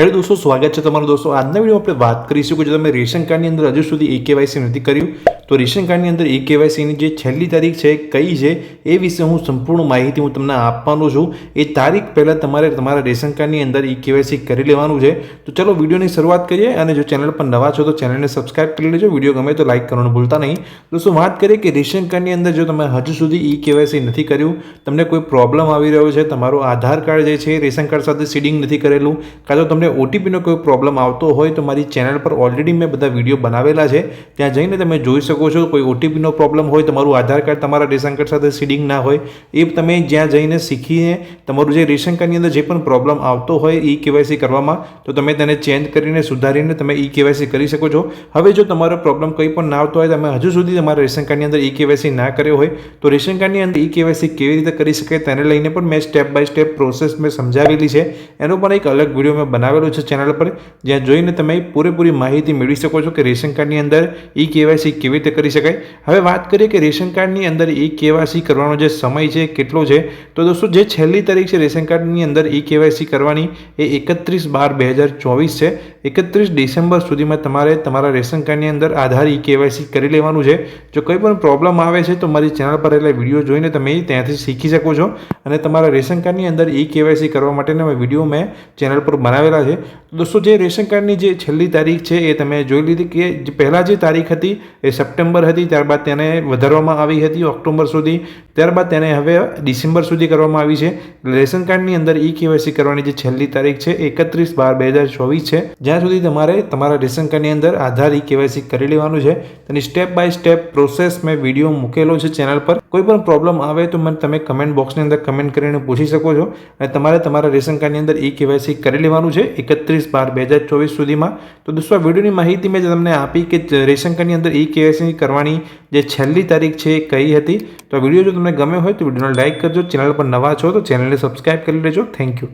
Hello दोस्तों, स्वागत है તમારું दोस्तों। આજના વિડીયોમાં આપણે વાત કરીશું કે જો તમે રેશન કાર્ડની અંદર હજુ સુધી ઈ-કેવાયસી નથી કર્યું તો રેશન કાર્ડની અંદર ઈ-કેવાયસીની જે છેલ્લી તારીખ છે કઈ છે એ વિશે હું સંપૂર્ણ માહિતી તમને આપવાનો છું। એ તારીખ પહેલાં તમારે તમારા રેશન કાર્ડની અંદર ઈ-કેવાયસી કરી લેવાનું છે। તો ચલો વિડીયોની શરૂઆત કરીએ અને જો ચેનલ પર નવા છો તો ચેનલને સબસ્ક્રાઇબ કરી લેજો। વિડીયો ગમે તો લાઇક કરવાનું ભૂલતા નહીં। દોસ્તો વાત કરીએ કે રેશન કાર્ડની અંદર જો તમે હજુ સુધી ઈ-કેવાયસી નથી કર્યું, તમને કોઈ પ્રોબ્લેમ આવી રહ્યો છે, તમારું આધાર કાર્ડ જે છે રેશન કાર્ડ સાથે સીડિંગ નથી કરેલું, કાં તો તમને ઓટીપીનો કોઈ પ્રોબ્લેમ આવતો હોય તો મારી ચેનલ પર ઓલરેડી મેં બધા વિડીયો બનાવેલા છે, ત્યાં જઈને તમે જોઈ શકો છો। કોઈ ઓટીપીનો પ્રોબ્લેમ હોય, તમારું આધાર કાર્ડ તમારા રેશન કાર્ડ સાથે સીડિંગ ના હોય, એ તમે જ્યાં જઈને શીખીને તમારું જે રેશન કાર્ડની અંદર જે પણ પ્રોબ્લેમ આવતો હોય ઈ-કેવાયસી કરવામાં તો તમે તેને ચેન્જ કરીને સુધારીને તમે ઈ-કેવાયસી કરી શકો છો। હવે જો તમારો પ્રોબ્લેમ કંઈ પણ ના આવતો હોય, તમે હજુ સુધી તમારા રેશન કાર્ડની અંદર ઈ-કેવાયસી ના કર્યો હોય તો રેશન કાર્ડની અંદર ઈ-કેવાયસી કેવી રીતે કરી શકાય તેને લઈને પણ મેં સ્ટેપ બાય સ્ટેપ પ્રોસેસ મેં સમજાવેલી છે। એનો પણ એક અલગ વિડીયો મેં બનાવેલો છે ચેનલ પર, જ્યાં જોઈને તમે પૂરેપૂરી માહિતી મેળવી શકો છો કે રેશન કાર્ડની અંદર ઈ-કેવાયસી કેવી રીતે કરી શકાય। હવે વાત કરીએ કે રેશન કાર્ડની અંદર ઈ-કેવાયસી કરવાનો જે સમય છે કેટલો છે, તો દોસ્તો જે છેલ્લી તારીખ છે રેશન કાર્ડની અંદર ઈ-કેવાયસી કરવાની એ 31/12/2024 છે। 31 ડિસેમ્બર સુધીમાં તમારે તમારા રેશન કાર્ડની અંદર આધાર ઈ-કેવાયસી કરી લેવાનું છે। જો કોઈ પણ પ્રોબ્લેમ આવે છે તો મારી ચેનલ પર રહેલા વિડીયો જોઈને તમે ત્યાંથી શીખી શકો છો અને તમારા રેશન કાર્ડની અંદર ઈ-કેવાયસી કરવા માટેના વિડીયો મેં ચેનલ પર બનાવેલા છે। દોસ્તો જે રેશન કાર્ડની જે છેલ્લી તારીખ છે એ તમે જોઈ લીધી કે પહેલાં જે તારીખ હતી એ સપ્ટેમ્બર હતી, ત્યારબાદ તેને વધારવામાં આવી હતી ઓક્ટોબર સુધી, ત્યારબાદ તેને હવે ડિસેમ્બર સુધી કરવામાં આવી છે। રેશન કાર્ડની અંદર ઈ-કેવાયસી કરવાની જે છેલ્લી તારીખ છે 31/12/2024 છે, જ્યાં સુધી તમારે તમારા રેશન કાર્ડની અંદર આધાર ઈ-કેવાયસી કરી લેવાનું છે। તેની સ્ટેપ બાય સ્ટેપ પ્રોસેસ મેં વિડીયો મૂકેલો છે ચેનલ પર। કોઈ પણ પ્રોબ્લેમ આવે તો મને તમે કમેન્ટ બોક્સની અંદર કમેન્ટ કરીને પૂછી શકો છો અને તમારે તમારા રેશન કાર્ડની અંદર ઈ-કેવાયસી કરી લેવાનું છે 31/12/2024 સુધીમાં। તો દોસ્તો આ વિડીયોની માહિતી મેં તમને આપી કે રેશન કાર્ડની અંદર ઈ-કેવાયસી કરવાની જે છેલ્લી તારીખ છે એ કઈ હતી। તો આ વિડીયો જો તમને ગમ્યો હોય તો વિડીયોને લાઇક કરજો, ચેનલ પર નવા છો તો ચેનલને સબસ્ક્રાઇબ કરી લેજો। Thank you.